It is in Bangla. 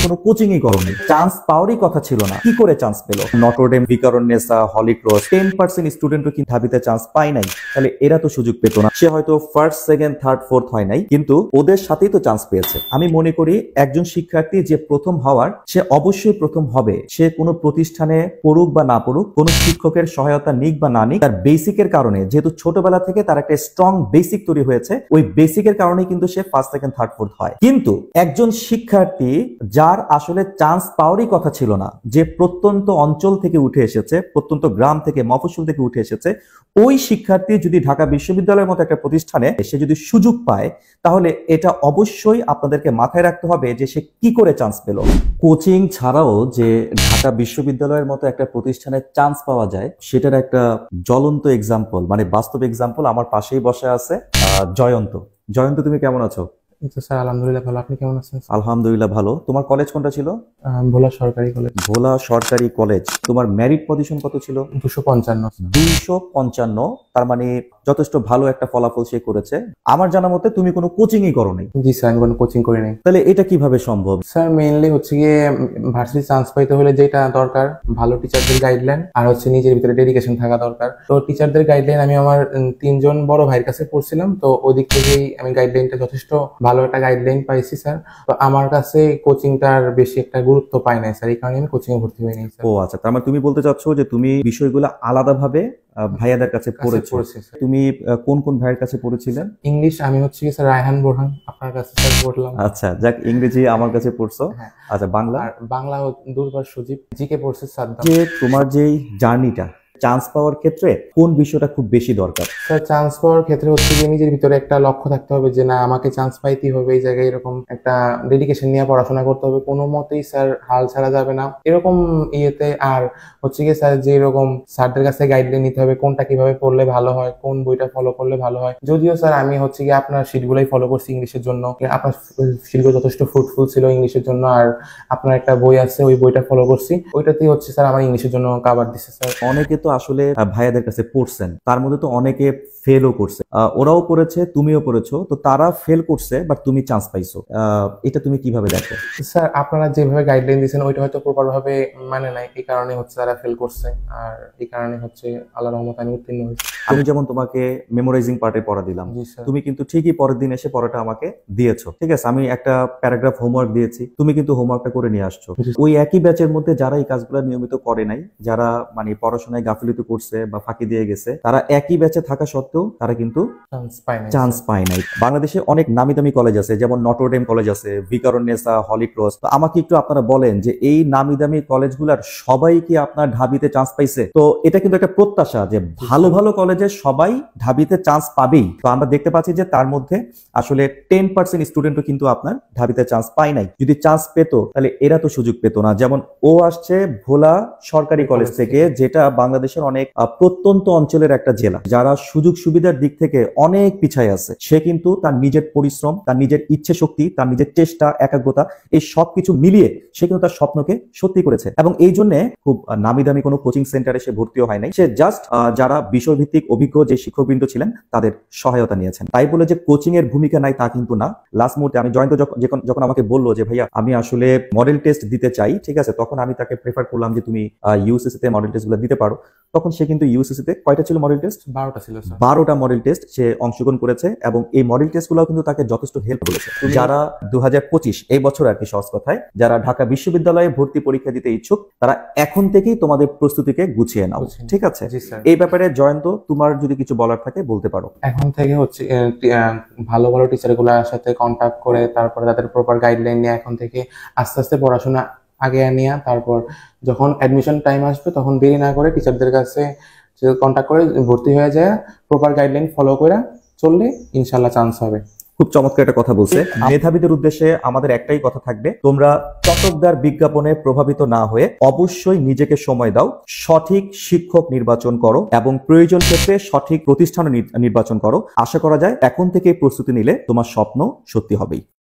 কোনো কোচিংই করোনি, চান্স পাওয়ারই কথা ছিল না, কি করে চান্স পেলো? নটরডেম, ভিকারুননিসা, হলি ক্রস 10% স্টুডেন্টও কি ঢাবিতে চান্স পায় নাই? তাহলে এরা তো সুযোগ পেত না। সে হয়তো ফার্স্ট, সেকেন্ড, থার্ড, ফোর্থ হয় নাই, কিন্তু ওদের সাথেই তো চান্স পেয়েছে। আমি মনে করি একজন শিক্ষার্থী যে প্রথম হওয়ার, সে অবশ্যই প্রথম হবে। সে কোনো প্রতিষ্ঠানে পড়ুক বা না পড়ুক, কোনো শিক্ষকের সহায়তা নিক বা না নিক, তার বেসিকের কারণে, যেহেতু ছোটবেলা থেকে তার একটা স্ট্রং বেসিক তৈরি হয়েছে, ওই বেসিকের কারণে কিন্তু সে ফার্স্ট, সেকেন্ড, থার্ড, ফোর্থ হয়। কিন্তু একজন শিক্ষার্থী যার আসলে চান্স পাওয়ারই কথা ছিল না, যে প্রত্যন্ত অঞ্চল থেকে উঠে এসেছে, প্রত্যন্ত গ্রাম থেকে, মফস্বল থেকে উঠে এসেছে, ওই শিক্ষার্থী যদি ঢাকা বিশ্ববিদ্যালয়ের মতো একটা প্রতিষ্ঠানে সে যদি সুযোগ পায়, তাহলে এটা অবশ্যই আপনাদেরকে মাথায় রাখতে হবে যে সে কি করে চান্স পেল। কোচিং ছাড়াও যে ঢাকা বিশ্ববিদ্যালয়ের মতো একটা প্রতিষ্ঠানে চান্স পাওয়া যায়, সেটার একটা জ্বলন্ত এক্সাম্পল, মানে বাস্তব এক্সাম্পল আমার পাশেই বসে আছে জয়ন্ত। জয়ন্ত, তুমি কেমন আছো? স্যার আলহামদুলিল্লাহ ভালো। আপনি কেমন আছেন? আলহামদুলিল্লাহ ভালো। তোমার কলেজ কোনটা ছিল? ভোলা সরকারি কলেজ। ভোলা সরকারি কলেজ। তোমার মেরিট পজিশন কত ছিল? 255। 255, তার মানে যথেষ্ট ভালো একটা ফলাফল সে করেছে। আমার জানা মতে তুমি কোনো কোচিংই করো নাই। জি স্যার, আমি কোনো কোচিং করি নাই। তাহলে এটা কিভাবে সম্ভব? স্যার মেইনলি হচ্ছে গিয়ে ভার্সিটি চান্স পাইতে হলে যেটা দরকার, ভালো টিচারদের গাইডলাইন আর হচ্ছে নিজের ভিতরে ডেডিকেশন থাকা দরকার। তো টিচারদের গাইডলাইন আমি আমার 3জন বড় ভাইয়ের কাছে পড়ছিলাম, তো ওই দিক থেকেই আমি গাইডলাইনটা যথেষ্ট ভালো একটা গাইডলাইন পাইছি স্যার। তো আমার কাছে কোচিংটার বেশি একটা গুরুত্ব পাই নাই স্যার, এই কারণে আমি কোচিং এ ভর্তি হইনি স্যার। ও আচ্ছা, তার মানে তুমি বলতে চাচ্ছ যে তুমি বিষয়গুলো আলাদাভাবে ভাইয়াদের কাছে পড়েছো। তুমি কোন কোন ভাইয়ের কাছে পড়েছিলেন? ইংলিশ আমি হচ্ছে কি স্যার রায়হান বোরহান আপনার কাছে স্যার পড়লাম। আচ্ছা, যাক, ইংরেজি আমার কাছে পড়ছো। হ্যাঁ। আচ্ছা, বাংলা? আর বাংলা দুর্বার সুজিব, জিকে পড়ছে সাদ্দাম। যে তোমার যেই জার্নিটা, চান্স পাওয়ার ক্ষেত্রে কোন বিষয়টা খুব বেশি দরকার? স্যার চান্স পাওয়ার ক্ষেত্রে হচ্ছে যে নিজের ভিতরে একটা লক্ষ্য থাকতে হবে যে না আমাকে চান্স পাইতেই হবে, এই জায়গায় এরকম একটা ডেডিকেশন নিয়ে পড়াশোনা করতে হবে, কোনো মতেই স্যার হাল ছাড়া যাবে না এরকম ইয়েতে। আর হচ্ছে কি স্যার যে এরকম স্যারদের কাছে গাইডলাইন নিতে হবে কোনটা কিভাবে পড়লে ভালো হয়, কোন বইটা ফলো করলে ভালো হয়। যদিও স্যার আমি হচ্ছে কি আপনার শিটগুলোই ফলো করছি ইংলিশের জন্য, আপনার শিটগুলো যথেষ্ট ফ্রুটফুল ছিল ইংলিশের জন্য। আর আপনার একটা বই আছে, ওই বইটা ফলো করছি, ওইটাতেই হচ্ছে স্যার আমার ইংলিশের জন্য কভার দিচ্ছে স্যার। অনেকে তো আসলে ভাইয়াদের কাছে পড়ছেন, তার মধ্যে তো অনেকে ফেলও করছে। ওরাও পড়েছে, তুমিও পড়েছো, তো তারা ফেল করছে বাট তুমি চান্স পাইছো। এটা তুমি কিভাবে দেখো? স্যার আপনারা যেভাবে গাইডলাইন দিয়েছেন ওইটা হয়তো প্রপার ভাবে মানে নাই, এই কারণে হচ্ছে তারা ফেল করছে, আর এই কারণে হচ্ছে আল্লাহর রহমতে আমি উত্তীর্ণ হয়েছি। আমি যেমন তোমাকে মেমোরাইজিং পার্টে পড়া দিলাম, জি স্যার। তুমি কিন্তু ঠিকই পরের দিন এসে পড়াটা আমাকে দিয়েছো, ঠিক আছে। আমি একটা প্যারাগ্রাফ হোমওয়ার্ক দিয়েছি, তুমি কিন্তু হোমওয়ার্কটা করে নিয়ে আসছো। ওই একই ব্যাচের মধ্যে যারা এই কাজগুলো নিয়মিত করে নাই, যারা মানে পড়াশোনায় গাফিলতি করছে বা ফাঁকি দিয়ে গেছে, তারা একই ব্যাচে থাকা সত্ত্বেও তারা কিন্তু চান্স পায় নাই। বাংলাদেশে অনেক নামি দামি কলেজ আছে, যেমন নটরডেম কলেজ আছে, ভিকারুননিসা, হলি ক্রস। তো আমাকে একটু আপনারা বলেন যে এই নামি দামি কলেজগুলোর সবাই কি আপনার ঢাবিতে চান্স পাইছে? তো এটা কিন্তু একটা প্রত্যাশা যে ভালো ভালো কলেজে সবাই ঢাবিতে চান্স পাবেই। তো আমরা দেখতে পাচ্ছি যে তার মধ্যে আসলে 10% স্টুডেন্টও কিন্তু আপনার ঢাবিতে চান্স পায় নাই। যদি চান্স পেত তাহলে এরা তো সুযোগ পেত না। যেমন ও আসছে ভোলা সরকারি কলেজ থেকে, যেটা বাংলাদেশের অনেক প্রত্যন্ত অঞ্চলের একটা জেলা, যারা সুযোগ সুবিধার দিক থেকে অনেক পিছায় আছে। সে কিন্তু তার নিজের পরিশ্রম, তার নিজের ইচ্ছে শক্তি, তার নিজের চেষ্টা, একাগ্রতা, এই সবকিছু মিলিয়ে সে কিন্তু তার স্বপ্নকে সত্যি করেছে। এবং এই জন্য খুব নামি দামি কোনো কোচিং সেন্টারে সে ভর্তিও হয় নাই। সে জাস্ট যারা বিষয়ভিত্তিক অভিজ্ঞ যে শিক্ষকবৃন্দ ছিলেন তাদের সহায়তা নিয়েছেন। তাই বলে যে কোচিং এর ভূমিকা নাই তা কিন্তু না। লাস্ট মুহূর্তে আমি জয়ন্ত যখন আমাকে বললো যে ভাইয়া আমি আসলে মডেল টেস্ট দিতে চাই, ঠিক আছে, তখন আমি তাকে প্রেফার করলাম যে তুমি ইউসিসি তে মডেল টেস্ট গুলো দিতে পারো। তখন সে কিন্তু ইউসিসি তে কয়টা ছিল মডেল টেস্ট? 12টা ছিল স্যার। 12টা মডেল টেস্ট সে অংশগ্রহণ করেছে, এবং এই মডেল টেস্ট গুলো কিন্তু তাকে যথেষ্ট হেল্প করেছে। যারা 2025 এই বছর আর কি, সহজ কথায়, যারা ঢাকা বিশ্ববিদ্যালয়ে ভর্তি পরীক্ষা দিতে ইচ্ছুক, তারা এখন থেকেই তোমাদের প্রস্তুতিকে গুছিয়ে নাও, ঠিক আছে? এই ব্যাপারে জয়ন্ত তোমার যদি কিছু বলার থাকে বলতে পারো। এখন থেকে হচ্ছে ভালো ভালো টিচার গুলার সাথে কন্ট্যাক্ট করে তারপরে তাদের প্রপার গাইডলাইন নিয়ে এখন থেকে আস্তে আস্তে পড়াশোনা আগে নিয়ে, তারপর যখন অ্যাডমিশন টাইম আসবে তখন দেরি না করে টিচারদের কাছে কন্ট্যাক্ট করে ভর্তি হয়ে যায়, প্রপার গাইডলাইন ফলো করে চললে ইনশাল্লাহ চান্স হবে। খুব চমৎকার একটা কথা বলছে। মেধাবীদের উদ্দেশ্যে আমাদের একটাই কথা থাকবে, তোমরা চটকদার বিজ্ঞাপনে প্রভাবিত না হয়ে অবশ্যই নিজেকে সময় দাও, সঠিক শিক্ষক নির্বাচন করো এবং প্রয়োজন ক্ষেত্রে সঠিক প্রতিষ্ঠান নির্বাচন করো। আশা করা যায় এখন থেকে প্রস্তুতি নিলে তোমার স্বপ্ন সত্যি হবেই।